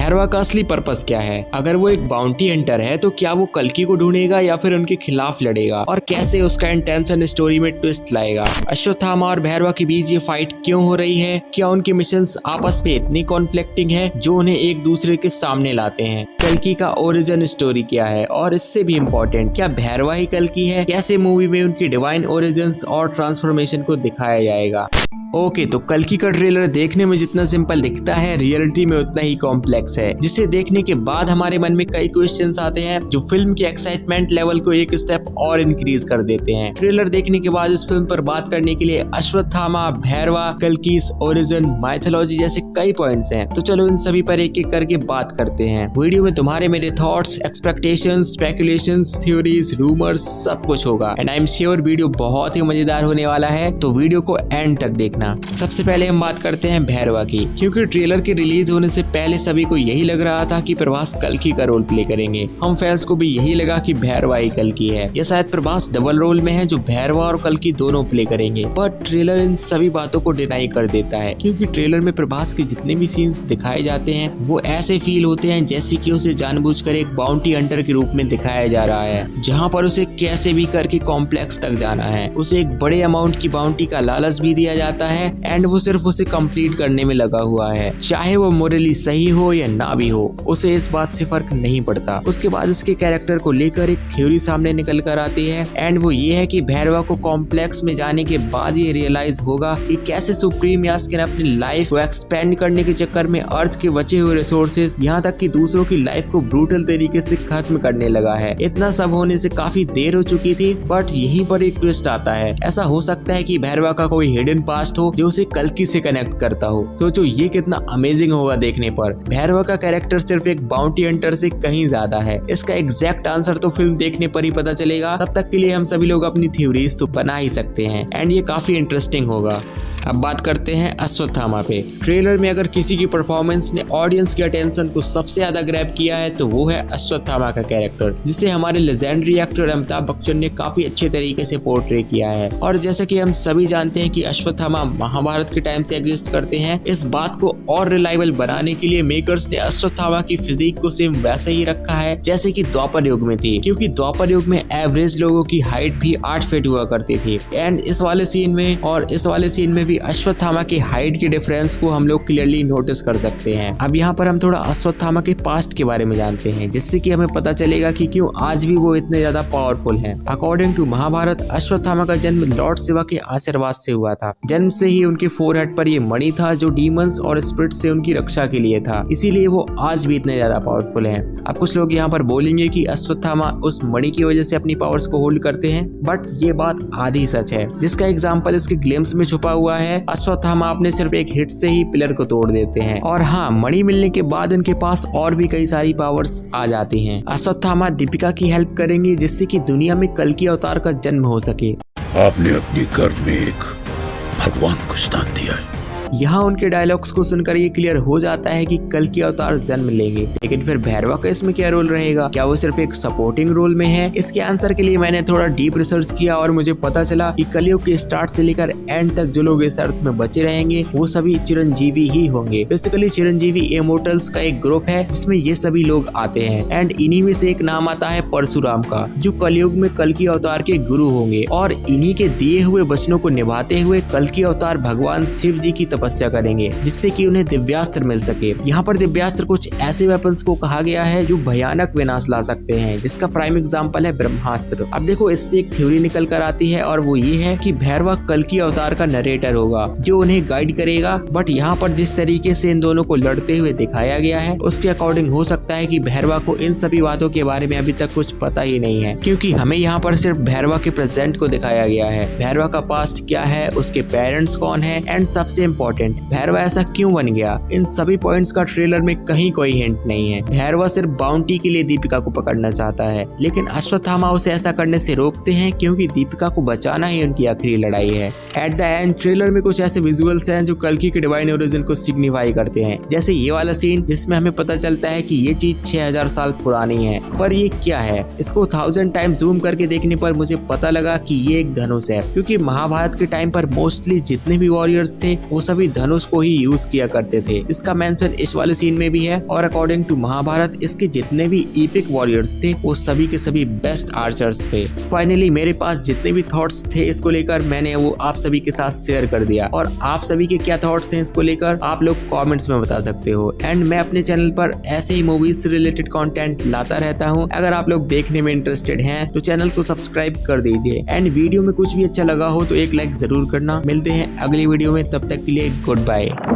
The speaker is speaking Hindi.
भैरवा का असली पर्पस क्या है? अगर वो एक बाउंटी हंटर है तो क्या वो कल्कि को ढूंढेगा या फिर उनके खिलाफ लड़ेगा, और कैसे उसका इंटेंशन स्टोरी में ट्विस्ट लाएगा? अश्वत्थामा और भैरवा के बीच ये फाइट क्यों हो रही है? क्या उनके मिशंस आपस में इतनी कॉन्फ्लिक्टिंग है जो उन्हें एक दूसरे के सामने लाते हैं? कल्कि का ओरिजिन स्टोरी क्या है? और इससे भी इम्पोर्टेंट, क्या भैरवा ही कल्कि है? कैसे मूवी में उनकी डिवाइन ओरिजिन्स और ट्रांसफॉर्मेशन को दिखाया जाएगा? ओके, तो कल्कि का ट्रेलर देखने में जितना सिंपल दिखता है, रियलिटी में उतना ही कॉम्प्लेक्स है, जिसे देखने के बाद हमारे मन में कई क्वेश्चंस आते हैं जो फिल्म के एक्साइटमेंट लेवल को एक स्टेप और इंक्रीज कर देते हैं। ट्रेलर देखने के बाद इस फिल्म पर बात करने के लिए अश्वत्थामा, भैरवा, कल्कि's ओरिजिन, माइथोलॉजी जैसे कई पॉइंट्स हैं। तो चलो इन सभी पर एक एक करके बात करते हैं। वीडियो में तुम्हारे मेरे thoughts, expectations, speculations, theories, rumours सब कुछ होगा, and I am sure video बहुत ही मजेदार होने वाला है, तो वीडियो को एंड तक देखना। सबसे पहले हम बात करते हैं भैरवा की, क्योंकि ट्रेलर के रिलीज होने से पहले सभी को यही लग रहा था कि प्रभास कल्कि का रोल प्ले करेंगे। हम फैंस को भी यही लगा कि भैरवा ही कल्कि है, या शायद प्रभास डबल रोल में है जो भैरवा और कल्कि दोनों प्ले करेंगे। पर ट्रेलर इन सभी बातों को डिनाई कर देता है, क्योंकि ट्रेलर में प्रभास के जितने भी सीन्स दिखाए जाते हैं वो ऐसे फील होते हैं जैसे कि उसे जानबूझकर एक बाउंटी हंटर के रूप में दिखाया जा रहा है, जहाँ पर उसे कैसे भी करके कॉम्प्लेक्स तक जाना है। उसे एक बड़े अमाउंट की बाउंटी का लालच भी दिया जाता है, एंड वो सिर्फ उसे कंप्लीट करने में लगा हुआ है, चाहे वो मोरली सही हो या ना भी हो, उसे इस बात से फर्क नहीं पड़ता। उसके बाद इसके कैरेक्टर को लेकर एक थ्योरी सामने निकल कर आती है, एंड वो ये है कि भैरवा को कॉम्प्लेक्स में जाने के बाद ये रियलाइज होगा कि कैसे सुप्रीम यास्किन अपनी लाइफ को एक्सपेंड करने के चक्कर में अर्थ के बचे हुए रिसोर्सेज, यहाँ तक कि दूसरों की लाइफ को ब्रूटल तरीके से खत्म करने लगा है। इतना सब होने से काफी देर हो चुकी थी, बट यहीं पर एक ट्विस्ट आता है। ऐसा हो सकता है कि भैरवा का कोई हिडन पास्ट हो जो उसे कल्कि से कनेक्ट करता हो। सोचो ये कितना अमेजिंग होगा देखने पर। भैरवा का कैरेक्टर सिर्फ एक बाउंटी हंटर से कहीं ज्यादा है। इसका एग्जैक्ट आंसर तो फिल्म देखने पर ही पता चलेगा, तब तक के लिए हम सभी लोग अपनी थ्योरीज तो बना ही सकते हैं, एंड ये काफी इंटरेस्टिंग होगा। अब बात करते हैं अश्वत्थामा पे। ट्रेलर में अगर किसी की परफॉर्मेंस ने ऑडियंस की अटेंशन को सबसे ज्यादा ग्रैब किया है तो वो है अश्वत्थामा का कैरेक्टर, जिसे हमारे लेजेंडरी एक्टर अमिताभ बच्चन ने काफी अच्छे तरीके से पोर्ट्रे किया है। और जैसा कि हम सभी जानते हैं कि अश्वत्थामा महाभारत के टाइम से एग्जिस्ट करते हैं, इस बात को और रिलायबल बनाने के लिए मेकर्स ने अश्वत्थामा की फिजिक को सेम वैसे ही रखा है जैसे कि द्वापर युग में थी, क्योंकि द्वापर युग में एवरेज लोगों की हाइट भी 8 फीट हुआ करती थी। एंड इस वाले सीन में और इस वाले सीन में भी अश्वत्थामा की हाइट के डिफरेंस को हम लोग क्लियरली नोटिस कर सकते हैं। अब यहाँ पर हम थोड़ा अश्वत्थामा के पास्ट के बारे में जानते हैं, जिससे कि हमें पता चलेगा कि क्यों आज भी वो इतने ज्यादा पावरफुल हैं। अकॉर्डिंग टू महाभारत, अश्वत्थामा का जन्म लॉर्ड शिवा के आशीर्वाद से हुआ था। जन्म से ही उनके फोरहेड पर ये मणि था जो डीमंस और स्पिरिट से उनकी रक्षा के लिए था, इसीलिए वो आज भी इतने ज्यादा पावरफुल हैं। अब कुछ लोग यहाँ पर बोलेंगे कि अश्वत्थामा उस मणि की वजह से अपनी पावर्स को होल्ड करते हैं, बट ये बात आधी सच है, जिसका एग्जाम्पल इसके ग्लिम्स में छुपा हुआ है। अश्वत्थामा अपने सिर्फ एक हिट से ही पिलर को तोड़ देते हैं, और हाँ, मणि मिलने के बाद इनके पास और भी कई सारी पावर्स आ जाती हैं। अश्वत्थामा दीपिका की हेल्प करेंगे जिससे कि दुनिया में कल्कि अवतार का जन्म हो सके। आपने अपनी कर्म में एक भगवान को स्थान दिया है। यहाँ उनके डायलॉग्स को सुनकर ये क्लियर हो जाता है कि कल्कि अवतार जन्म लेंगे, लेकिन फिर भैरवा का इसमें क्या रोल रहेगा? क्या वो सिर्फ एक सपोर्टिंग रोल में है? इसके आंसर के लिए मैंने थोड़ा डीप रिसर्च किया और मुझे पता चला कि कलयुग के स्टार्ट से लेकर एंड तक जो लोग इस अर्थ में बचे रहेंगे वो सभी चिरंजीवी ही होंगे। बेसिकली चिरंजीवी इमोर्टल्स का एक ग्रुप है जिसमें ये सभी लोग आते हैं, एंड इन्हीं में से एक नाम आता है परशुराम का, जो कलयुग में कल्कि अवतार के गुरु होंगे, और इन्हीं के दिए हुए वचनों को निभाते हुए कल्कि अवतार भगवान शिव जी की तपस्या करेंगे, जिससे कि उन्हें दिव्यास्त्र मिल सके। यहाँ पर दिव्यास्त्र कुछ ऐसे वेपन्स को कहा गया है जो भयानक विनाश ला सकते हैं, जिसका प्राइम एग्जांपल है ब्रह्मास्त्र। अब देखो, इससे एक थ्योरी निकल कर आती है, और वो ये है कि भैरवा कल्कि अवतार का नरेटर होगा जो उन्हें गाइड करेगा। बट यहाँ पर जिस तरीके से इन दोनों को लड़ते हुए दिखाया गया है, उसके अकॉर्डिंग हो सकता है कि भैरवा को इन सभी बातों के बारे में अभी तक कुछ पता ही नहीं है, क्योंकि हमें यहाँ पर सिर्फ भैरवा के प्रेजेंट को दिखाया गया है। भैरवा का पास्ट क्या है, उसके पेरेंट्स कौन है, एंड सबसे इम्पोर्टेंट, भैरवा ऐसा क्यों बन गया, इन सभी पॉइंट्स का ट्रेलर में कहीं कोई हिंट नहीं है। भैरवा सिर्फ बाउंटी के लिए दीपिका को पकड़ना चाहता है, लेकिन अश्वत्थामा उसे ऐसा करने से रोकते हैं, क्योंकि दीपिका को बचाना ही उनकी आखिरी लड़ाई है। एट द एंड ट्रेलर में कुछ ऐसे विजुअल्स हैं जो कल्कि के डिवाइन ओरिजिन को सिग्निफाई करते हैं, जैसे ये वाला सीन जिसमें हमें पता चलता है कि ये चीज 6000 साल पुरानी है। पर ये क्या है? इसको 1000 टाइम जूम करके देखने पर मुझे पता लगा कि ये एक धनुष है, क्योंकि महाभारत के टाइम पर मोस्टली जितने भी वॉरियर्स थे वो सभी सभी धनुष को ही यूज किया करते थे। इसका मेंशन इस वाले सीन में भी है और अकॉर्डिंग टू महाभारत इसके जितने भी एपिक वॉरियर्स थे वो सभी के सभी बेस्ट आर्चर्स थे। फाइनली मेरे पास जितने भी थॉट्स थे इसको लेकर मैंने वो आप सभी के साथ शेयर कर दिया, और आप सभी के क्या थॉट्स हैं इसको लेकर आप लोग कमेंट्स में बता सकते हो। एंड मैं अपने चैनल पर ऐसे ही मूवीज से रिलेटेड कंटेंट लाता रहता हूँ। अगर आप लोग देखने में इंटरेस्टेड हैं तो चैनल को सब्सक्राइब कर दीजिए। एंड वीडियो में कुछ भी अच्छा लगा हो तो एक लाइक जरूर करना। मिलते हैं अगली वीडियो में, तब तक के लिए गुड बाय।